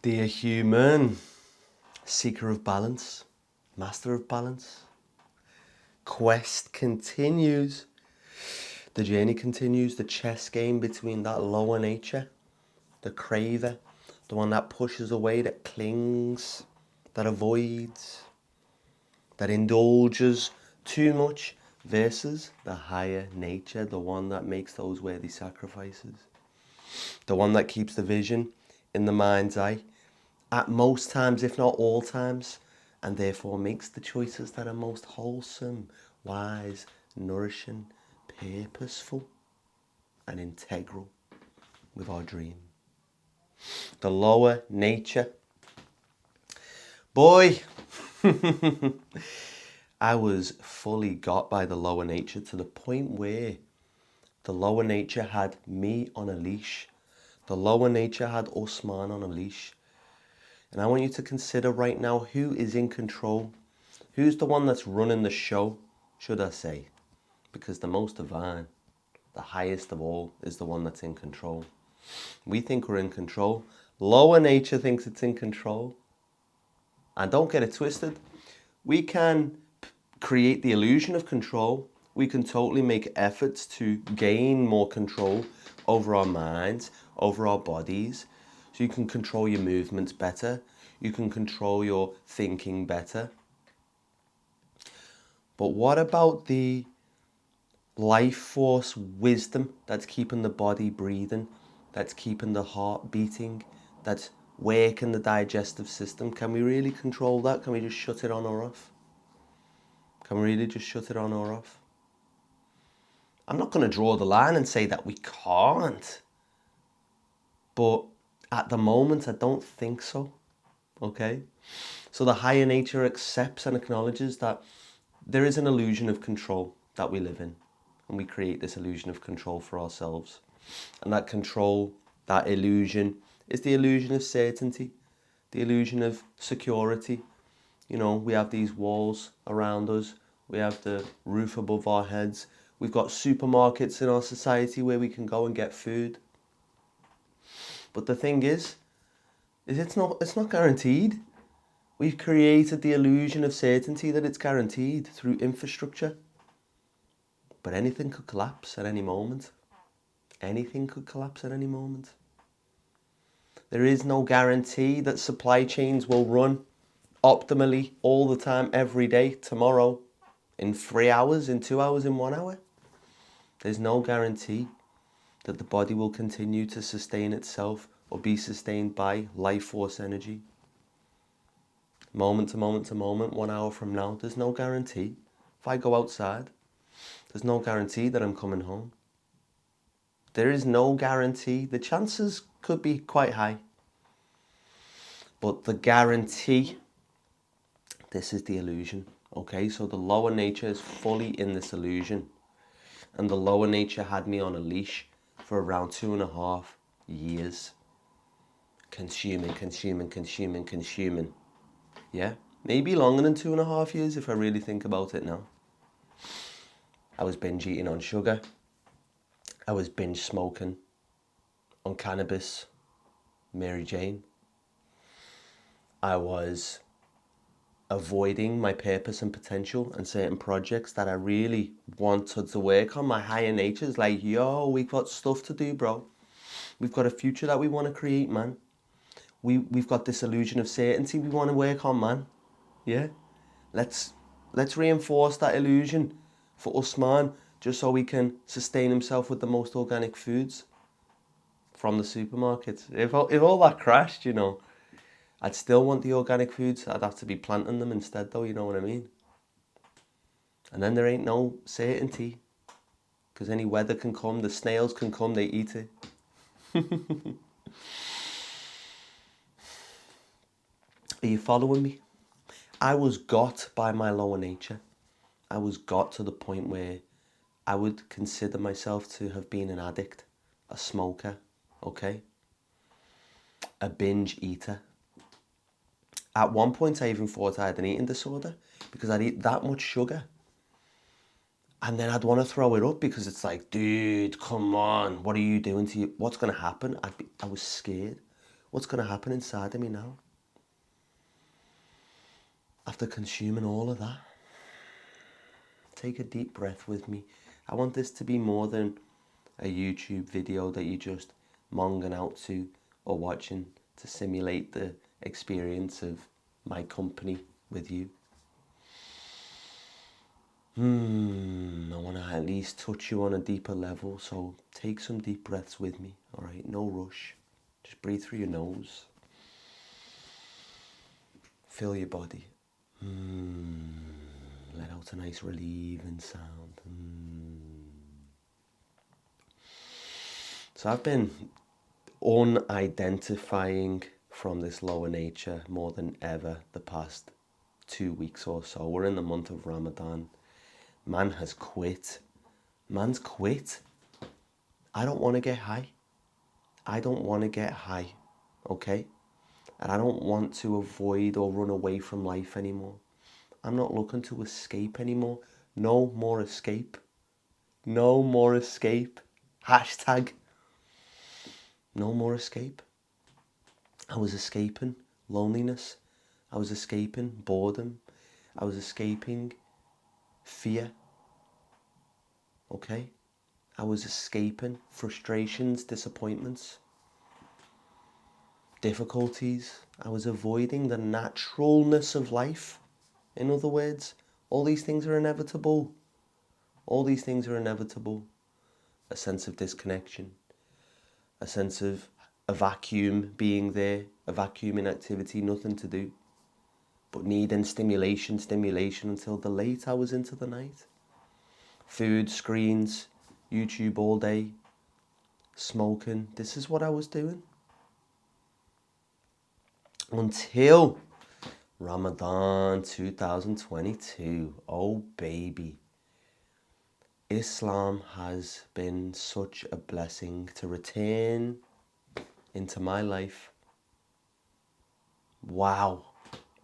Dear human, seeker of balance, master of balance, quest continues. The journey continues, the chess game between that lower nature, the craver, the one that pushes away, that clings, that avoids, that indulges too much, versus the higher nature, the one that makes those worthy sacrifices, the one that keeps the vision in the mind's eye at most times, if not all times, and therefore makes the choices that are most wholesome, wise, nourishing, purposeful, and integral with our dream. The lower nature. Boy, I was fully got by the lower nature to the point where the lower nature had me on a leash. The lower nature had Usmān on a leash. And I want you to consider right now who is in control. Who's the one that's running the show, should I say? Because the most divine, the highest of all, is the one that's in control. We think we're in control. Lower nature thinks it's in control. And don't get it twisted. We can create the illusion of control. We can totally make efforts to gain more control over our minds, over our bodies. So you can control your movements better. You can control your thinking better. But what about the life force wisdom that's keeping the body breathing, that's keeping the heart beating, that's working the digestive system? Can we really control that? Can we just shut it on or off? Can we really just shut it on or off? I'm not going to draw the line and say that we can't. But at the moment, I don't think so. Okay? So the higher nature accepts and acknowledges that there is an illusion of control that we live in. And we create this illusion of control for ourselves. And that control, that illusion, is the illusion of certainty, the illusion of security. You know, we have these walls around us. We have the roof above our heads. We've got supermarkets in our society where we can go and get food. But the thing is it's not guaranteed. We've created the illusion of certainty that it's guaranteed through infrastructure. But anything could collapse at any moment. Anything could collapse at any moment. There is no guarantee that supply chains will run optimally all the time, every day, tomorrow, in 3 hours, in 2 hours, in 1 hour. There's no guarantee that the body will continue to sustain itself or be sustained by life force energy. Moment to moment to moment, 1 hour from now, there's no guarantee. If I go outside, there's no guarantee that I'm coming home. There is no guarantee. The chances could be quite high. But the guarantee, this is the illusion. Okay, so the lower nature is fully in this illusion. And the lower nature had me on a leash for around 2.5 years. Consuming. Yeah, maybe longer than 2.5 years if I really think about it now. I was binge eating on sugar. I was binge smoking on cannabis, Mary Jane. I was avoiding my purpose and potential and certain projects that I really wanted to work on. My higher nature's like, yo, we've got stuff to do, bro. We've got a future that we want to create, man. We've got this illusion of certainty we want to work on, man. Yeah? Let's reinforce that illusion for Usmān, just so he can sustain himself with the most organic foods from the supermarkets. If all that crashed, you know, I'd still want the organic foods. I'd have to be planting them instead, though, you know what I mean? And then there ain't no certainty, because any weather can come, the snails can come, they eat it. Are you following me? I was got by my lower nature. I was got to the point where I would consider myself to have been an addict, a smoker, okay? A binge eater. At one point, I even thought I had an eating disorder because I'd eat that much sugar. And then I'd want to throw it up because it's like, dude, come on, what are you doing to you? What's going to happen? I was scared. What's going to happen inside of me now? After consuming all of that, take a deep breath with me. I want this to be more than a YouTube video that you just monging out to or watching to simulate the experience of my company with you. I want to at least touch you on a deeper level, so take some deep breaths with me, all right? No rush. Just breathe through your nose. Feel your body. Let out a nice relieving sound. So I've been unidentifying from this lower nature more than ever the past 2 weeks or so. We're in the month of Ramadan. Man has quit. Man's quit. I don't want to get high. I don't want to get high, okay? And I don't want to avoid or run away from life anymore. I'm not looking to escape anymore. No more escape. No more escape. Hashtag no more escape. I was escaping loneliness. I was escaping boredom. I was escaping fear. Okay? I was escaping frustrations, disappointments, difficulties. I was avoiding the naturalness of life. In other words, all these things are inevitable. All these things are inevitable. A sense of disconnection, a sense of a vacuum being there, a vacuum in activity, nothing to do, but needing stimulation until the late hours into the night. Food, screens, YouTube all day, smoking. This is what I was doing. Until Ramadan 2022. Oh baby. Islam has been such a blessing to return into my life. Wow.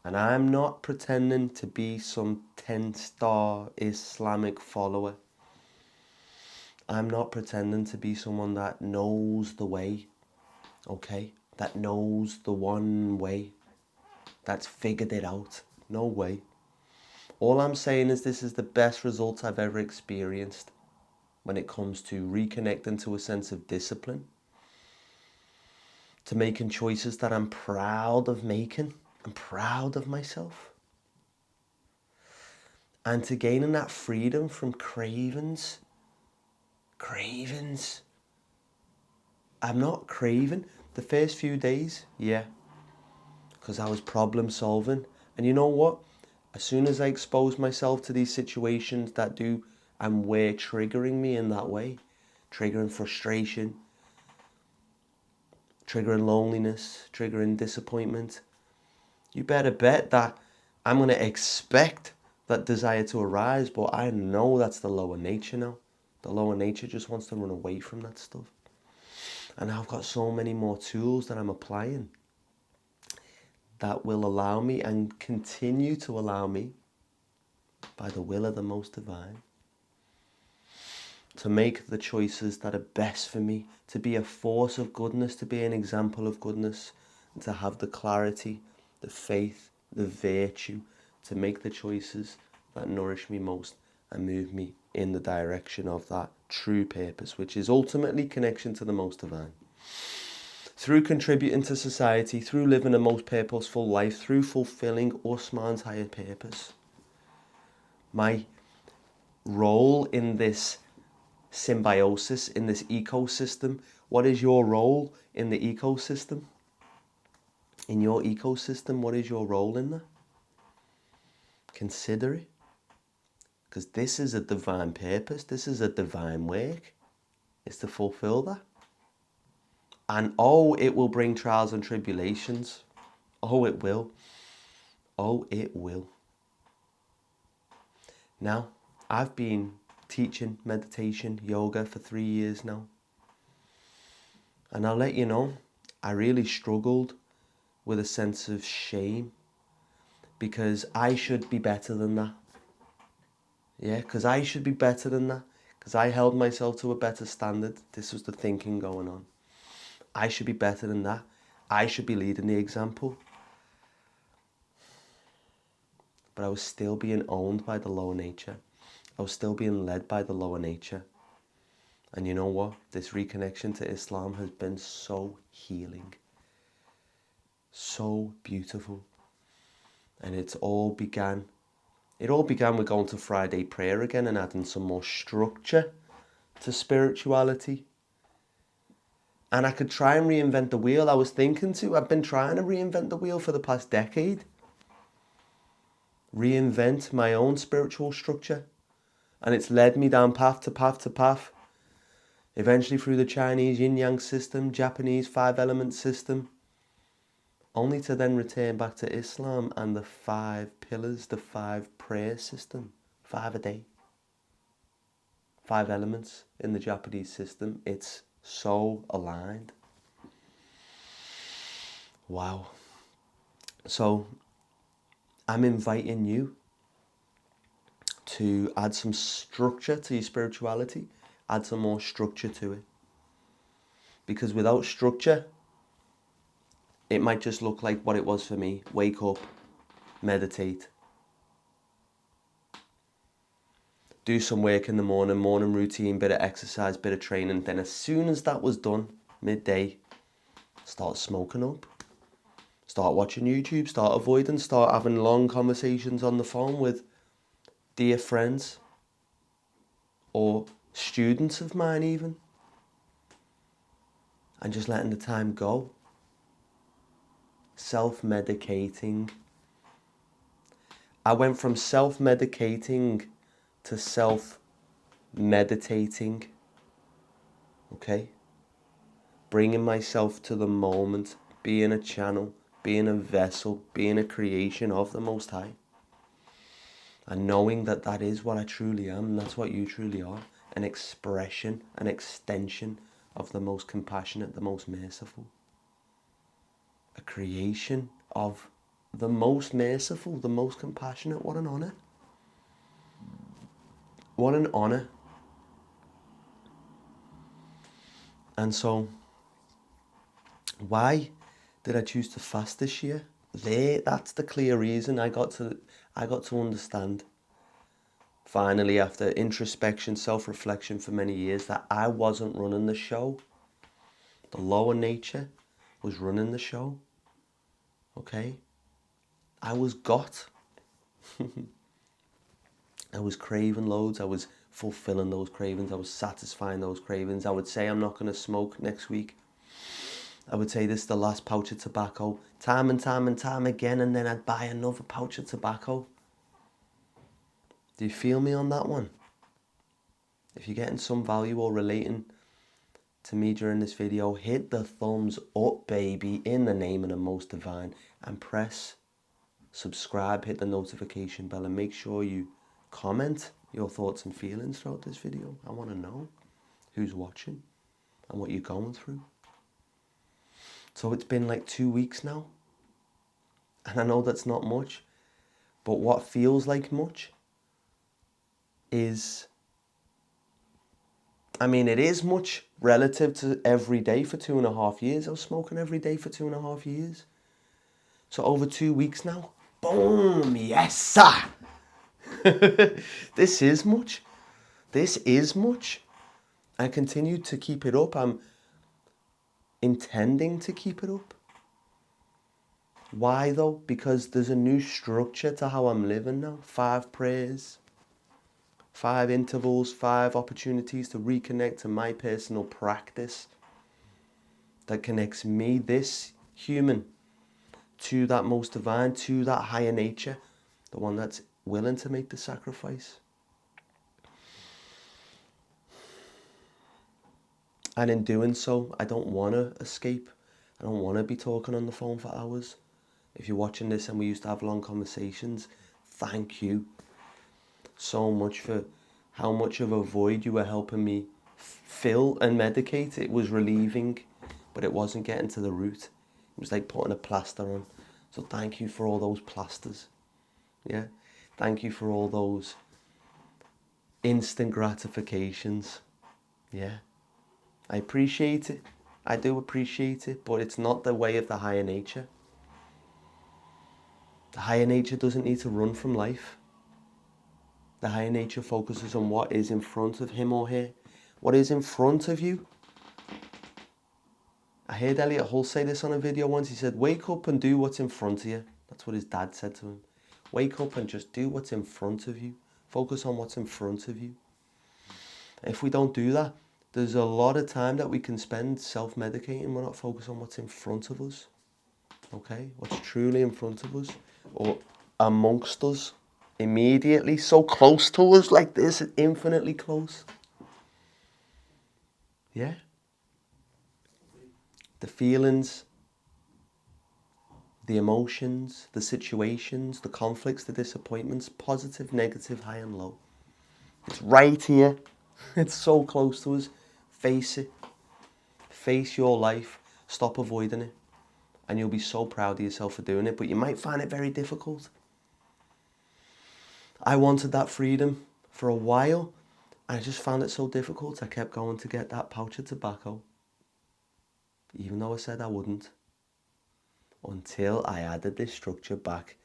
And I'm not pretending to be some 10-star Islamic follower. I'm not pretending to be someone that knows the way, okay? That knows the one way, that's figured it out. No way. All I'm saying is this is the best result I've ever experienced when it comes to reconnecting to a sense of discipline, to making choices that I'm proud of making. I'm proud of myself. And to gaining that freedom from cravings. Cravings. I'm not craving. The first few days, yeah, because I was problem solving. And you know what? As soon as I expose myself to these situations that do and were triggering me in that way, triggering frustration, triggering loneliness, triggering disappointment, you better bet that I'm going to expect that desire to arise, but I know that's the lower nature now. The lower nature just wants to run away from that stuff. And I've got so many more tools that I'm applying that will allow me and continue to allow me, by the will of the Most Divine, to make the choices that are best for me, to be a force of goodness, to be an example of goodness, and to have the clarity, the faith, the virtue, to make the choices that nourish me most and move me in the direction of that true purpose, which is ultimately connection to the Most Divine. Through contributing to society, through living a most purposeful life, through fulfilling Usmān's higher purpose. My role in this symbiosis, in this ecosystem. What is your role in the ecosystem? In your ecosystem, what is your role in that? Consider it. Because this is a divine purpose. This is a divine work. It's to fulfill that. And oh, it will bring trials and tribulations. Oh, it will. Oh, it will. Now, I've been teaching meditation, yoga for 3 years now. And I'll let you know, I really struggled with a sense of shame because I should be better than that. Yeah, because I should be better than that. Because I held myself to a better standard. This was the thinking going on. I should be better than that. I should be leading the example. But I was still being owned by the lower nature. I was still being led by the lower nature. And you know what? This reconnection to Islam has been so healing. So beautiful. And it all began with going to Friday prayer again and adding some more structure to spirituality. And I could try and reinvent the wheel. I've been trying to reinvent the wheel for the past decade. Reinvent my own spiritual structure. And it's led me down path to path to path. Eventually through the Chinese yin-yang system, Japanese 5-element system. Only to then return back to Islam and the 5 pillars, the 5 prayer system. 5 a day. 5 elements in the Japanese system. It's so aligned. Wow. So I'm inviting you to add some structure to your spirituality. Add some more structure to it. Because without structure, it might just look like what it was for me. Wake up, meditate. Do some work in the morning routine, bit of exercise, bit of training. Then as soon as that was done, midday, start smoking up. Start watching YouTube, start avoiding, start having long conversations on the phone with dear friends or students of mine even. And just letting the time go. Self-medicating. I went from self-medicating to self-meditating. Okay? Bringing myself to the moment, being a channel, being a vessel, being a creation of the Most High. And knowing that that is what I truly am, and that's what you truly are. An expression, an extension of the most compassionate, the most merciful. A creation of the most merciful, the most compassionate. What an honor. What an honor. And so, why did I choose to fast this year? That's the clear reason. I got to understand, finally, after introspection, self-reflection for many years, that I wasn't running the show. The lower nature was running the show. Okay? I was got. I was craving loads. I was fulfilling those cravings. I was satisfying those cravings. I would say I'm not going to smoke next week. I would say this is the last pouch of tobacco. Time and time again, and then I'd buy another pouch of tobacco. Do you feel me on that one? If you're getting some value or relating to me during this video, hit the thumbs up, baby, in the name of the Most Divine, and press subscribe, hit the notification bell, and make sure you comment your thoughts and feelings throughout this video. I want to know who's watching and what you're going through. So it's been like 2 weeks now, and I know that's not much, but what feels like much is, I mean, it is much relative to every day for 2.5 years. I was smoking every day for 2.5 years. So over 2 weeks now, boom, yes sir. This is much. This is much. I continue to keep it up. I'm intending to keep it up. Why though? Because there's a new structure to how I'm living now. 5 prayers, 5 intervals, 5 opportunities to reconnect to my personal practice that connects me, this human, to that most divine, to that higher nature, the one that's willing to make the sacrifice. And in doing so, I don't want to escape. I don't want to be talking on the phone for hours. If you're watching this and we used to have long conversations, thank you so much for how much of a void you were helping me fill and medicate. It was relieving, but it wasn't getting to the root. It was like putting a plaster on. So thank you for all those plasters. Yeah. Thank you for all those instant gratifications. Yeah. I appreciate it. I do appreciate it, but it's not the way of the higher nature. The higher nature doesn't need to run from life. The higher nature focuses on what is in front of him or her. What is in front of you. I heard Elliot Hull say this on a video once. He said, wake up and do what's in front of you. That's what his dad said to him. Wake up and just do what's in front of you. Focus on what's in front of you. If we don't do that, there's a lot of time that we can spend self-medicating. We're not focused on what's in front of us. Okay? What's truly in front of us. Or amongst us. Immediately. So close to us like this. Infinitely close. Yeah? The feelings, the emotions, the situations, the conflicts, the disappointments, positive, negative, high and low. It's right here. It's so close to us. Face it. Face your life. Stop avoiding it. And you'll be so proud of yourself for doing it, but you might find it very difficult. I wanted that freedom for a while. I just found it so difficult. I kept going to get that pouch of tobacco, even though I said I wouldn't, until I added this structure back,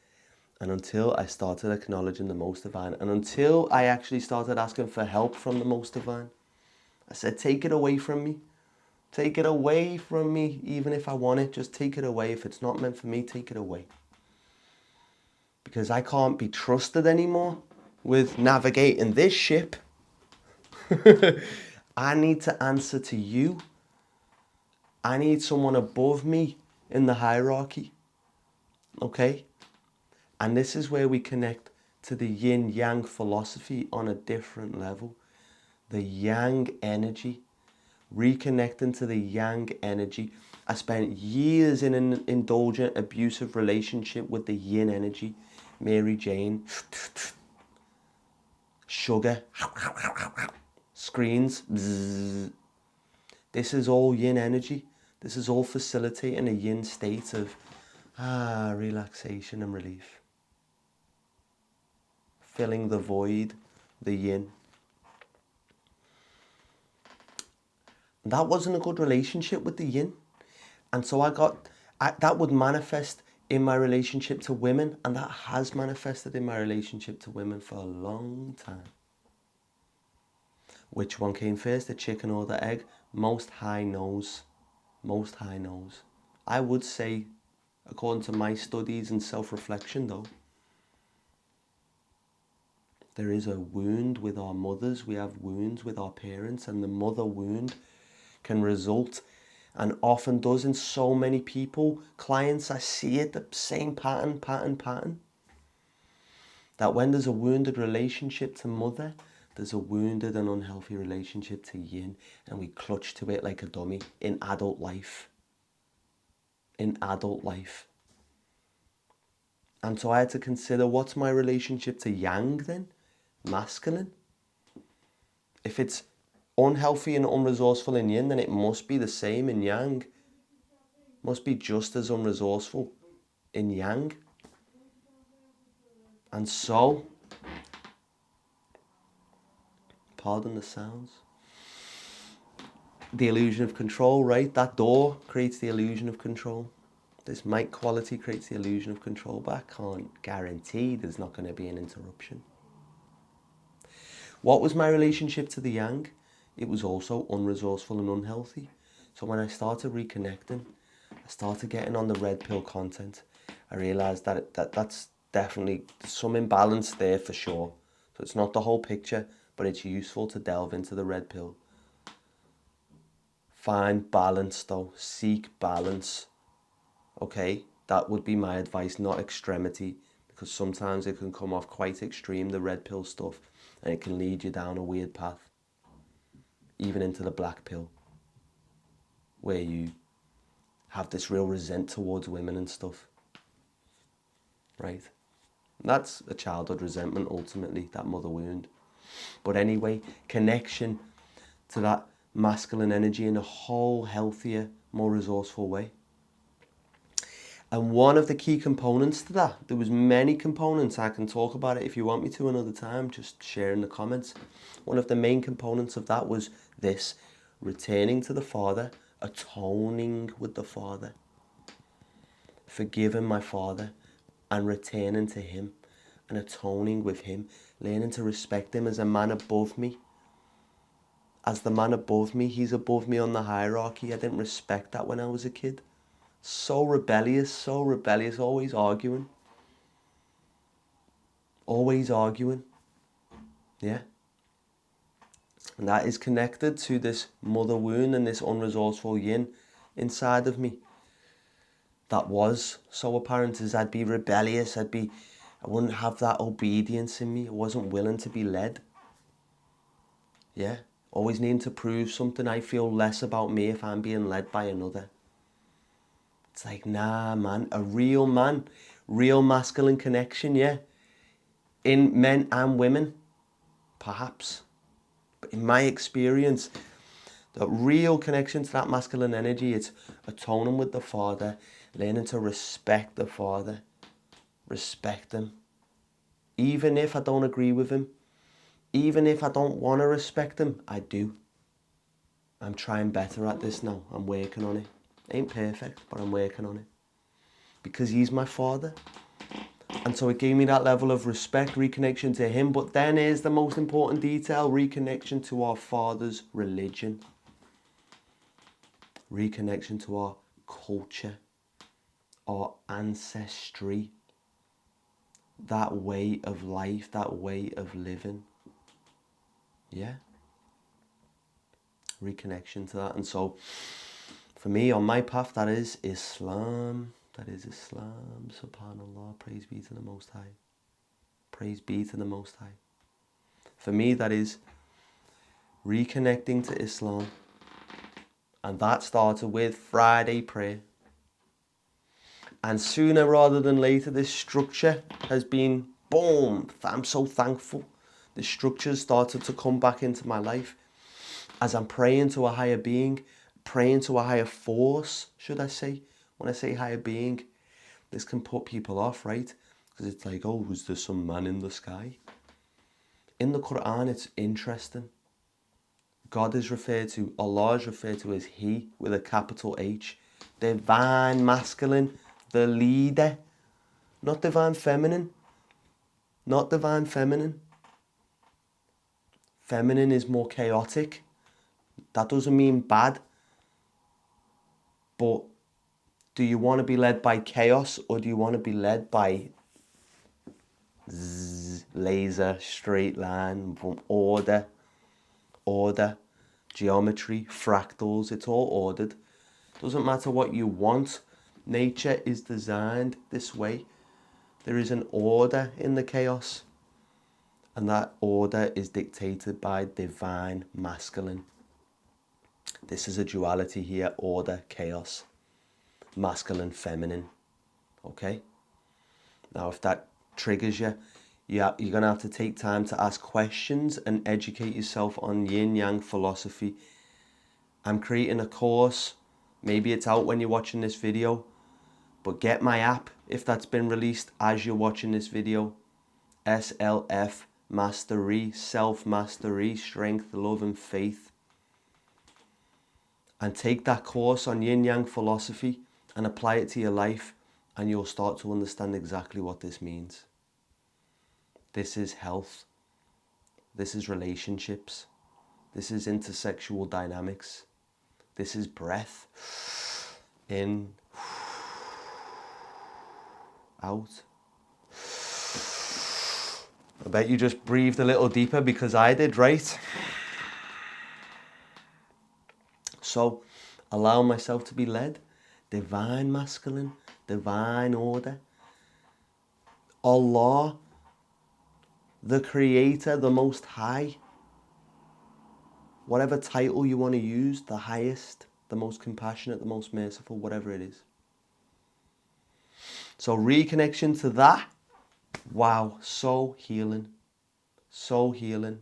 and until I started acknowledging the Most Divine, and until I actually started asking for help from the Most Divine. I said, take it away from me. Take it away from me, even if I want it. Just take it away. If it's not meant for me, take it away. Because I can't be trusted anymore with navigating this ship. I need to answer to you. I need someone above me in the hierarchy. Okay? And this is where we connect to the yin-yang philosophy on a different level. The yang energy. Reconnecting to the yang energy. I spent years in an indulgent, abusive relationship with the yin energy. Mary Jane. Sugar. Screens. Bzzz. This is all yin energy. This is all facilitating a yin state of relaxation and relief. Filling the void, the yin. That wasn't a good relationship with the yin. And so that would manifest in my relationship to women, and that has manifested in my relationship to women for a long time. Which one came first, the chicken or the egg? Most High knows. Most High knows. I would say, according to my studies and self-reflection though, there is a wound with our mothers. We have wounds with our parents, and the mother wound can result, and often does in so many people, clients, I see it, the same pattern. That when there's a wounded relationship to mother, there's a wounded and unhealthy relationship to yin, and we clutch to it like a dummy in adult life. In adult life. And so I had to consider, what's my relationship to yang then? Masculine? If it's unhealthy and unresourceful in yin, then it must be the same in yang. Must be just as unresourceful in yang. And so, pardon the sounds, the illusion of control, right? That door creates the illusion of control. This mic quality creates the illusion of control, but I can't guarantee there's not going to be an interruption. What was my relationship to the yang? It was also unresourceful and unhealthy. So when I started reconnecting, I started getting on the red pill content. I realized that's definitely some imbalance there for sure. So it's not the whole picture, but it's useful to delve into the red pill. Find balance though, seek balance. Okay, that would be my advice, not extremity, because sometimes it can come off quite extreme, the red pill stuff, and it can lead you down a weird path, even into the black pill, where you have this real resent towards women and stuff, right? That's a childhood resentment, ultimately, that mother wound. But anyway, connection to that masculine energy in a whole healthier, more resourceful way. And one of the key components to that, there was many components, I can talk about it if you want me to another time, just share in the comments. One of the main components of that was this, returning to the Father, atoning with the Father, forgiving my Father and returning to him and atoning with him, learning to respect him as a man above me. As the man above me, he's above me on the hierarchy. I didn't respect that when I was a kid. So rebellious, always arguing. Always arguing. Yeah. And that is connected to this mother wound and this unresourceful yin inside of me. That was so apparent as I'd be rebellious, I wouldn't have that obedience in me. I wasn't willing to be led. Yeah. Always needing to prove something. I feel less about me if I'm being led by another. It's like, nah, man, real masculine connection, yeah. In men and women, perhaps. But in my experience, the real connection to that masculine energy, it's atoning with the Father, learning to respect the Father, respect him. Even if I don't agree with him, even if I don't want to respect him, I do. I'm trying better at this now. I'm working on it. Ain't perfect, but I'm working on it. Because he's my Father. And so it gave me that level of respect, reconnection to him. But then is the most important detail, reconnection to our Father's religion. Reconnection to our culture, our ancestry, that way of life, that way of living. Yeah. Reconnection to that. And so for me, on my path, that is Islam. That is Islam. Subhanallah. Praise be to the Most High. Praise be to the Most High. For me, that is reconnecting to Islam. And that started with Friday prayer. And sooner rather than later, this structure has been, boom, I'm so thankful. The structures started to come back into my life as I'm praying to a higher being, praying to a higher force, should I say. When I say higher being, this can put people off, right? Because it's like, oh, was there some man in the sky? In the Quran, it's interesting. God is referred to, Allah is referred to as He with a capital H. Divine masculine, the leader. Not divine feminine. Not divine feminine. Feminine is more chaotic. That doesn't mean bad. But do you want to be led by chaos or do you want to be led by laser, straight line, order, geometry, fractals? It's all ordered. Doesn't matter what you want. Nature is designed this way. There is an order in the chaos. And that order is dictated by divine masculine. This is a duality here, order, chaos, masculine, feminine. Okay? Now, if that triggers you, you're going to have to take time to ask questions and educate yourself on yin-yang philosophy. I'm creating a course. Maybe it's out when you're watching this video. But get my app if that's been released as you're watching this video. SLF Mastery, Self-Mastery, Strength, Love and Faith. And take that course on yin-yang philosophy and apply it to your life, and you'll start to understand exactly what this means. This is health. This is relationships. This is intersexual dynamics. This is breath. In, out. I bet you just breathed a little deeper because I did, right? So, allow myself to be led. Divine masculine, divine order. Allah, the Creator, the Most High. Whatever title you want to use, the highest, the most compassionate, the most merciful, whatever it is. So reconnection to that, wow, so healing. So healing.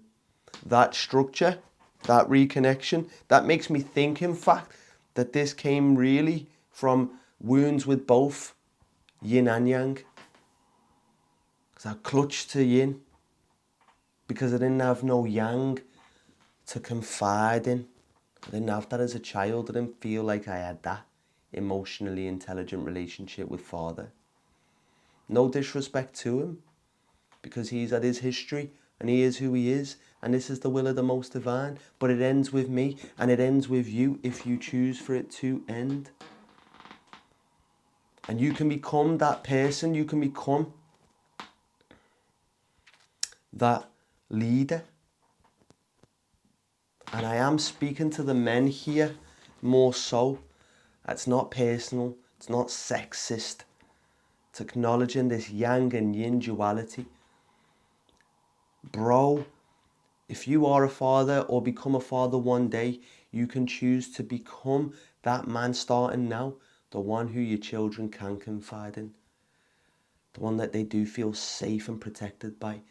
That structure, that reconnection, that makes me think, in fact, that this came really from wounds with both yin and yang. Because I clutched to yin. Because I didn't have no yang to confide in. I didn't have that as a child. I didn't feel like I had that emotionally intelligent relationship with father. No disrespect to him, because he's had his history and he is who he is, and this is the will of the Most Divine. But it ends with me and it ends with you if you choose for it to end. And you can become that person, you can become that leader. And I am speaking to the men here more so. It's not personal, it's not sexist. It's acknowledging this yang and yin duality. Bro, if you are a father or become a father one day, you can choose to become that man starting now, the one who your children can confide in, the one that they do feel safe and protected by,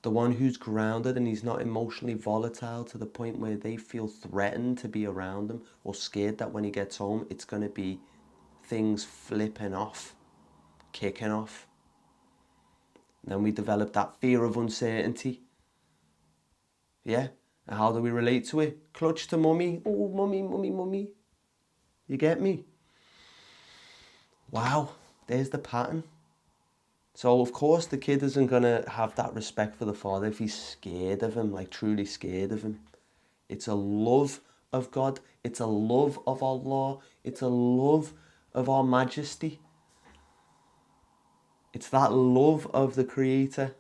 the one who's grounded and he's not emotionally volatile to the point where they feel threatened to be around him or scared that when he gets home it's going to be things flipping off, kicking off. And then we develop that fear of uncertainty. Yeah? And how do we relate to it? Clutch to mummy. Oh, mummy, mummy, mummy. You get me? Wow, there's the pattern. So, of course, the kid isn't going to have that respect for the father if he's scared of him, like truly scared of him. It's a love of God. It's a love of Allah. It's a love of our majesty. It's that love of the Creator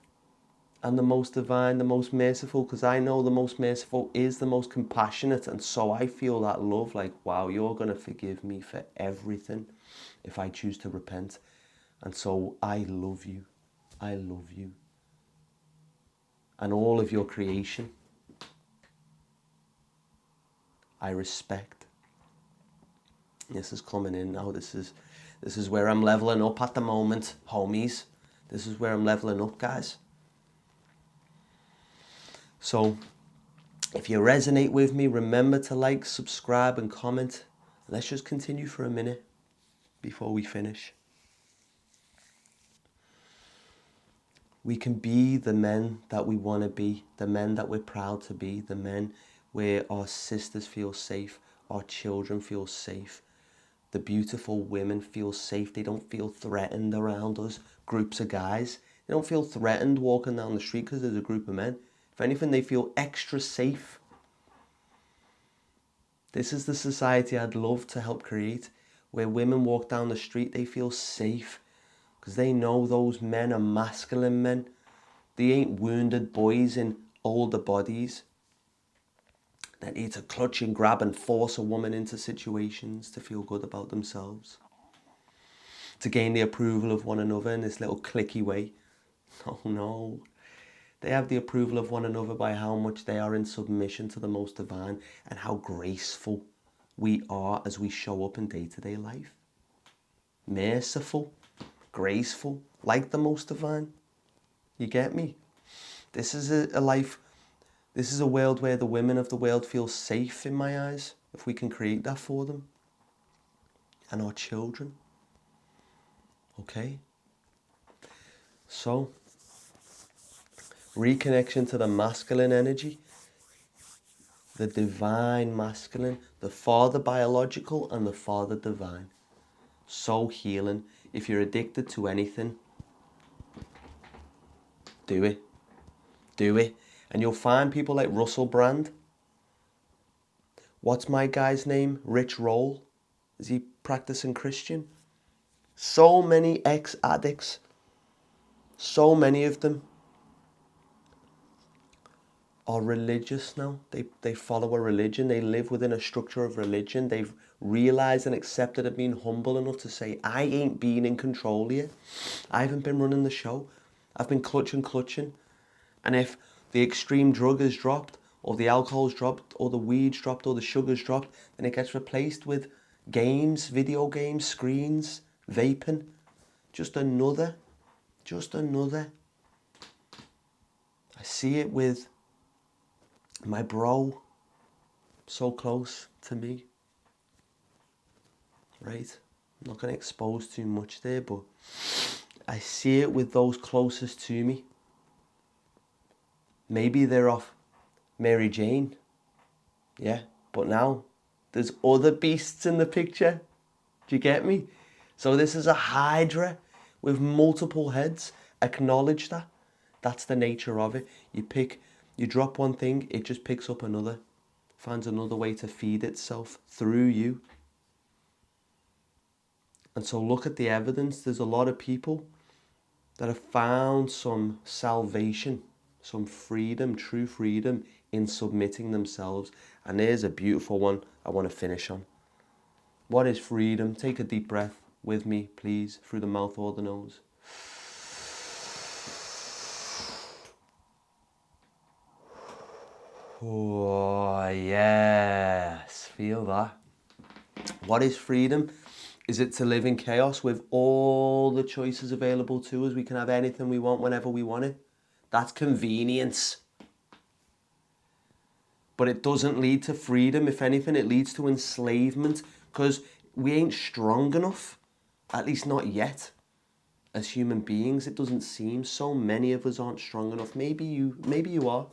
and the most divine, the most merciful, because I know the most merciful is the most compassionate. And so I feel that love, like, wow, you're going to forgive me for everything if I choose to repent. And so I love you. I love you. And all of your creation, I respect. This is coming in now. This is where I'm leveling up at the moment, homies. This is where I'm leveling up, guys. So, if you resonate with me, remember to like, subscribe, and comment. Let's just continue for a minute before we finish. We can be the men that we want to be, the men that we're proud to be, the men where our sisters feel safe, our children feel safe, the beautiful women feel safe. They don't feel threatened around us, groups of guys. They don't feel threatened walking down the street because there's a group of men. If anything, they feel extra safe. This is the society I'd love to help create, where women walk down the street, they feel safe because they know those men are masculine men. They ain't wounded boys in older bodies that need to clutch and grab and force a woman into situations to feel good about themselves, to gain the approval of one another in this little cliquey way. Oh no. They have the approval of one another by how much they are in submission to the Most Divine and how graceful we are as we show up in day-to-day life. Merciful, graceful, like the Most Divine. You get me? This is a life, this is a world where the women of the world feel safe in my eyes, if we can create that for them. And our children. Okay? So, reconnection to the masculine energy, the divine masculine, the father biological and the father divine. So healing. If you're addicted to anything, do it. Do it. And you'll find people like Russell Brand. What's my guy's name? Rich Roll. Is he practicing Christian? So many ex-addicts. So many of them are religious now. They follow a religion. They live within a structure of religion. They've realized and accepted and been humble enough to say, I ain't been in control here. I haven't been running the show. I've been clutching. And if the extreme drug is dropped, or the alcohol's dropped, or the weed's dropped, or the sugar's dropped, then it gets replaced with games, video games, screens, vaping. Just another. I see it with my bro, so close to me, right? I'm not going to expose too much there, but I see it with those closest to me. Maybe they're off Mary Jane, yeah, But now there's other beasts in the picture. Do you get me? So this is a hydra with multiple heads. Acknowledge that. That's the nature of it. You drop one thing, it just picks up another. Finds another way to feed itself through you. And so look at the evidence. There's a lot of people that have found some salvation, some freedom, true freedom in submitting themselves. And there's a beautiful one I want to finish on. What is freedom? Take a deep breath with me, please, through the mouth or the nose. Oh, yes. Feel that. What is freedom? Is it to live in chaos with all the choices available to us? We can have anything we want whenever we want it. That's convenience. But it doesn't lead to freedom. If anything, it leads to enslavement, because we ain't strong enough, at least not yet. As human beings, it doesn't seem so. Many of us aren't strong enough. Maybe you are.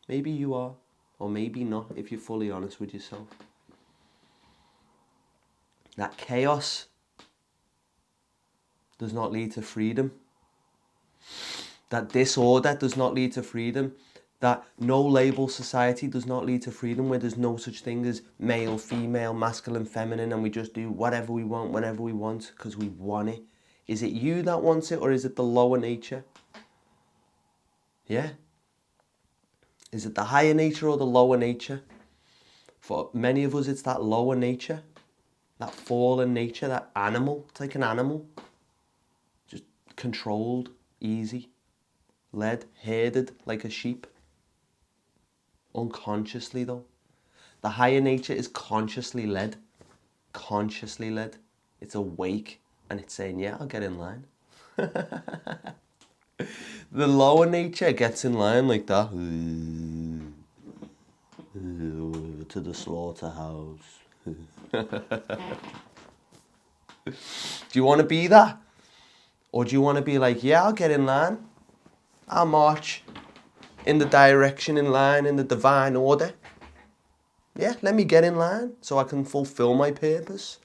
Maybe you are. Or maybe not, if you're fully honest with yourself. That chaos does not lead to freedom. That disorder does not lead to freedom. That no-label society does not lead to freedom, where there's no such thing as male, female, masculine, feminine, and we just do whatever we want, whenever we want, because we want it. Is it you that wants it, or is it the lower nature? Yeah? Is it the higher nature or the lower nature? For many of us, it's that lower nature, that fallen nature, that animal. It's like an animal. Just controlled, easy, led, herded like a sheep. Unconsciously though. The higher nature is consciously led. Consciously led. It's awake and it's saying, yeah, I'll get in line. The lower nature gets in line like that. To the slaughterhouse. Do you want to be that? Or do you want to be like, yeah, I'll get in line. I'll march in the direction, in line, in the divine order. Yeah, let me get in line so I can fulfill my purpose.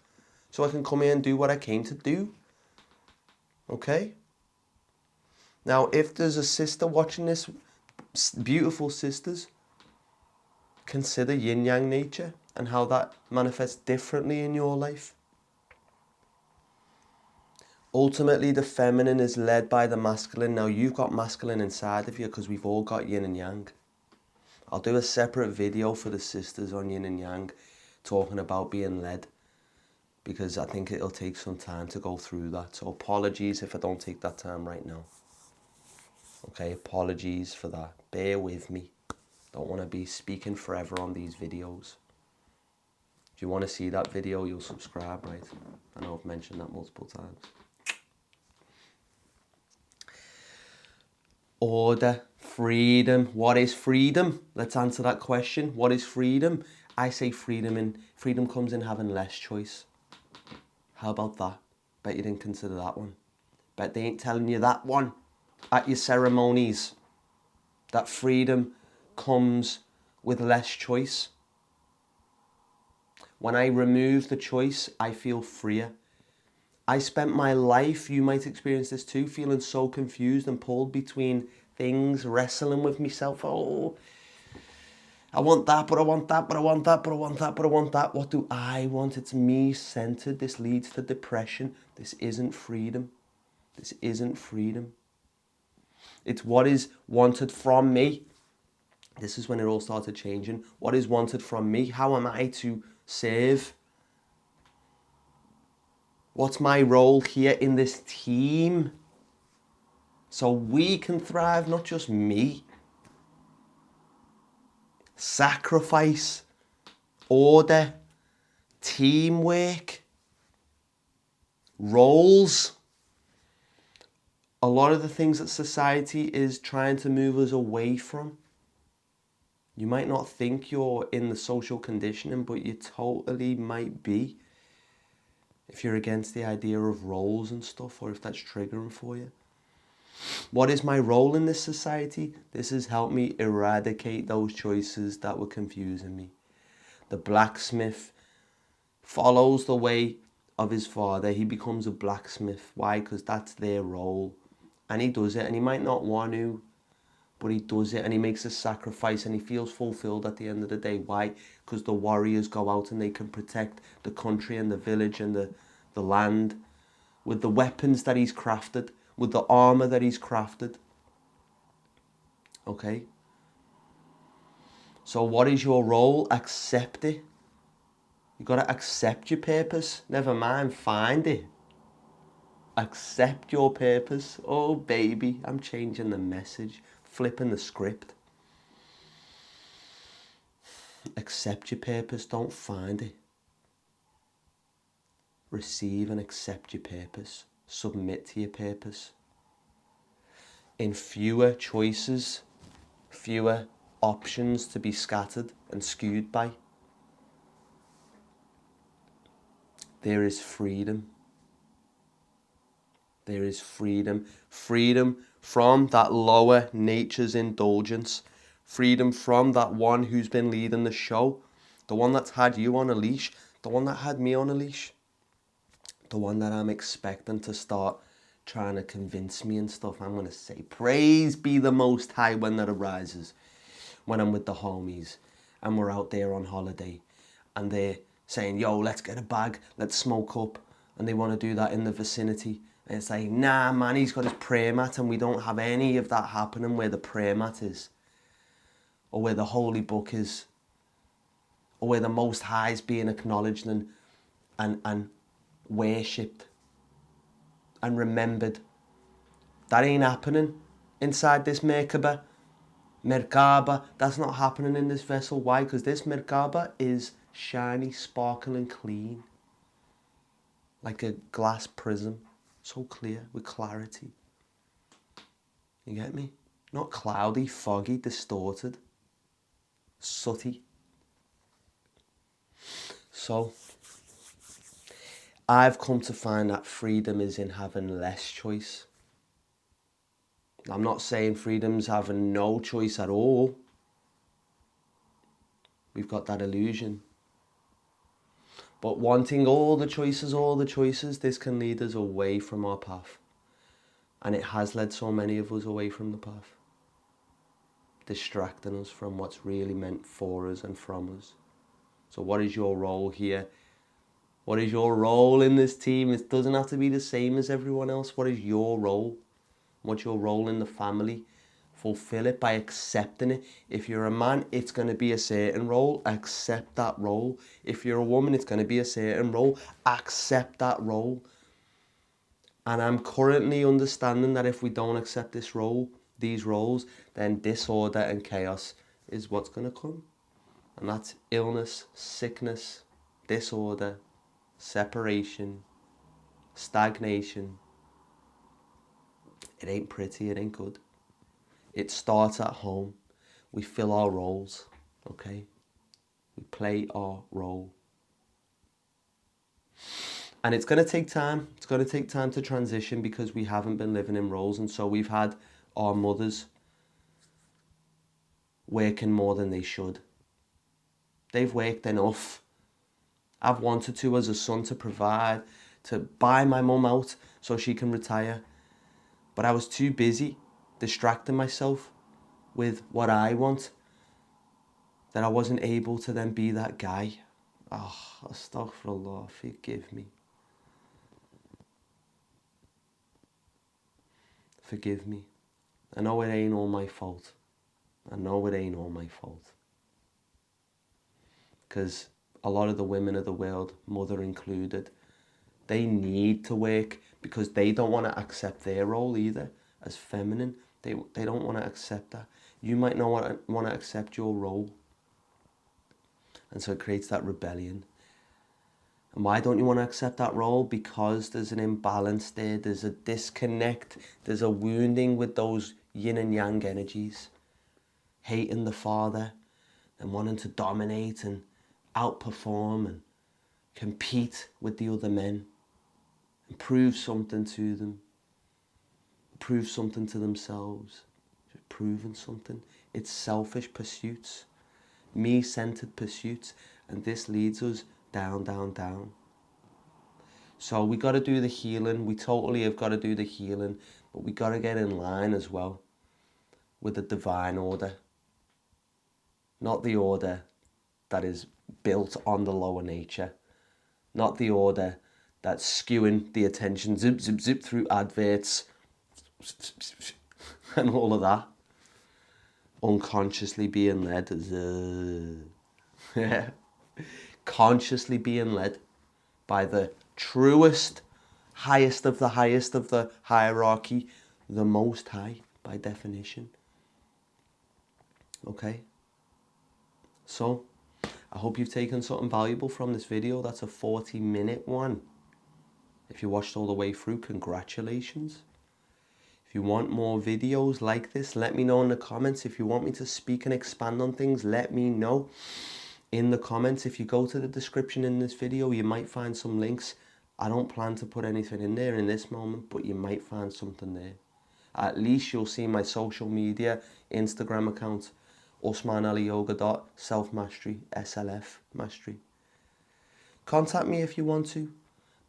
So I can come here and do what I came to do. Okay? Now, if there's a sister watching this, beautiful sisters, consider yin-yang nature and how that manifests differently in your life. Ultimately, the feminine is led by the masculine. Now, you've got masculine inside of you because we've all got yin and yang. I'll do a separate video for the sisters on yin and yang, talking about being led, because I think it'll take some time to go through that. So apologies if I don't take that time right now. Okay, apologies for that. Bear with me. Don't want to be speaking forever on these videos. If you want to see that video, you'll subscribe, right? I know I've mentioned that multiple times. Order, freedom. What is freedom? Let's answer that question. What is freedom? I say freedom comes in having less choice. How about that? Bet you didn't consider that one. Bet they ain't telling you that one at your ceremonies. That freedom comes with less choice. When I remove the choice, I feel freer. I spent my life, you might experience this too, feeling so confused and pulled between things, wrestling with myself. Oh, I want that, but I want that, but I want that, but I want that, but I want that. What do I want? It's me-centered. This leads to depression. This isn't freedom. This isn't freedom. It's what is wanted from me. This is when it all started changing. What is wanted from me? How am I to serve? What's my role here in this team? So we can thrive, not just me. Sacrifice, order, teamwork, roles. A lot of the things that society is trying to move us away from. You might not think you're in the social conditioning, but you totally might be. If you're against the idea of roles and stuff, or if that's triggering for you. What is my role in this society? This has helped me eradicate those choices that were confusing me. The blacksmith follows the way of his father. He becomes a blacksmith. Why? Because that's their role. And he does it, and he might not want to, but he does it, and he makes a sacrifice, and he feels fulfilled at the end of the day. Why? Because the warriors go out and they can protect the country and the village and the land with the weapons that he's crafted, with the armor that he's crafted. Okay? So what is your role? Accept it. You've got to accept your purpose. Never mind, find it. Accept your purpose. Oh, baby, I'm changing the message, flipping the script. Accept your purpose, don't find it. Receive and accept your purpose. Submit to your purpose. In fewer choices, fewer options to be scattered and skewed by, there is freedom. There is freedom. Freedom from that lower nature's indulgence. Freedom from that one who's been leading the show. The one that's had you on a leash. The one that had me on a leash. The one that I'm expecting to start trying to convince me and stuff. I'm going to say, praise be the Most High when that arises. When I'm with the homies and we're out there on holiday and they're saying, yo, let's get a bag, let's smoke up. And they want to do that in the vicinity. And it's like, nah, man, he's got his prayer mat, and we don't have any of that happening where the prayer mat is, or where the holy book is, or where the Most High is being acknowledged and worshipped and remembered. That ain't happening inside this Merkaba. That's not happening in this vessel. Why? Because this Merkaba is shiny, sparkling, clean. Like a glass prism. So clear, with clarity. You get me? Not cloudy, foggy, distorted, sooty. So, I've come to find that freedom is in having less choice. I'm not saying freedom's having no choice at all. We've got that illusion. But wanting all the choices, this can lead us away from our path. And it has led so many of us away from the path. Distracting us from what's really meant for us and from us. So what is your role here? What is your role in this team? It doesn't have to be the same as everyone else. What is your role? What's your role in the family? Fulfill it by accepting it. If you're a man, it's going to be a certain role. Accept that role. If you're a woman, it's going to be a certain role. Accept that role. And I'm currently understanding that if we don't accept these roles, then disorder and chaos is what's going to come. And that's illness, sickness, disorder, separation, stagnation. It ain't pretty, it ain't good. It starts at home. We fill our roles, okay? We play our role. And it's going to take time. It's going to take time to transition because we haven't been living in roles. And so we've had our mothers working more than they should. They've worked enough. I've wanted to, as a son, to provide, to buy my mum out so she can retire. But I was too busy distracting myself with what I want that I wasn't able to then be that guy. Oh, astaghfirullah, forgive me. Forgive me. I know it ain't all my fault. I know it ain't all my fault. Because a lot of the women of the world, mother included, they need to work because they don't want to accept their role either as feminine. They don't want to accept that. You might not want to accept your role. And so it creates that rebellion. And why don't you want to accept that role? Because there's an imbalance there. There's a disconnect. There's a wounding with those yin and yang energies. Hating the father and wanting to dominate and outperform and compete with the other men. And prove something to them. Prove something to themselves. Proving something. It's selfish pursuits. Me-centered pursuits. And this leads us down, down, down. So we got to do the healing. We totally have got to do the healing, but we got to get in line as well with the divine order. Not the order that is built on the lower nature. Not the order that's skewing the attention, zip, zip, zip, through adverts and all of that. Unconsciously being led. Consciously being led by the truest, highest of the hierarchy, the Most High, by definition. Okay? So, I hope you've taken something valuable from this video. That's a 40-minute one. If you watched all the way through, congratulations. If you want more videos like this, let me know in the comments. If you want me to speak and expand on things, let me know in the comments. If you go to the description in this video, you might find some links. I don't plan to put anything in there in this moment, but you might find something there. At least you'll see my social media, Instagram account, usmanaliyoga.selfmastery, SLF mastery. Contact me if you want to.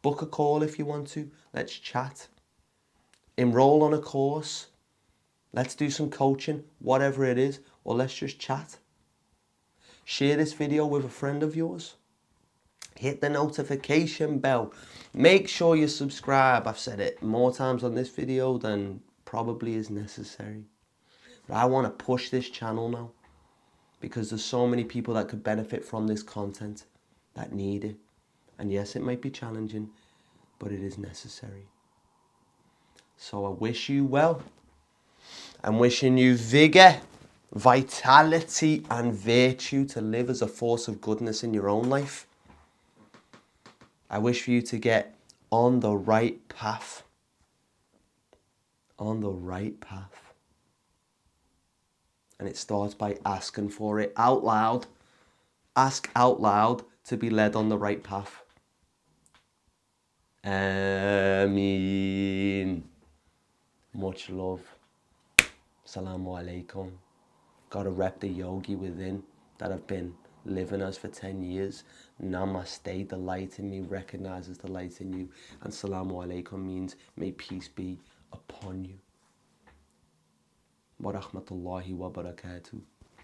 Book a call if you want to. Let's chat. Enroll on a course. Let's do some coaching, whatever it is, or let's just chat. Share this video with a friend of yours. Hit the notification bell. Make sure you subscribe. I've said it more times on this video than probably is necessary. But I want to push this channel now because there's so many people that could benefit from this content that need it. And yes, it might be challenging, but it is necessary. So I wish you well. I'm wishing you vigor, vitality, and virtue to live as a force of goodness in your own life. I wish for you to get on the right path. On the right path. And it starts by asking for it out loud. Ask out loud to be led on the right path. Ameen. Much love. Assalamu alaikum. Gotta rep the yogi within that I've been living as for 10 years. Namaste, the light in me recognizes the light in you. And Assalamu alaikum means may peace be upon you. Wa rahmatullahi wa barakatuh.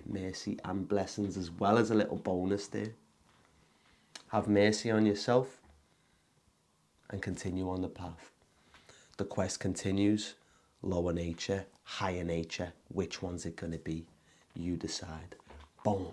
Mercy and blessings, as well as a little bonus there. Have mercy on yourself and continue on the path. The quest continues. Lower nature, higher nature. Which one's it going to be? You decide. Boom.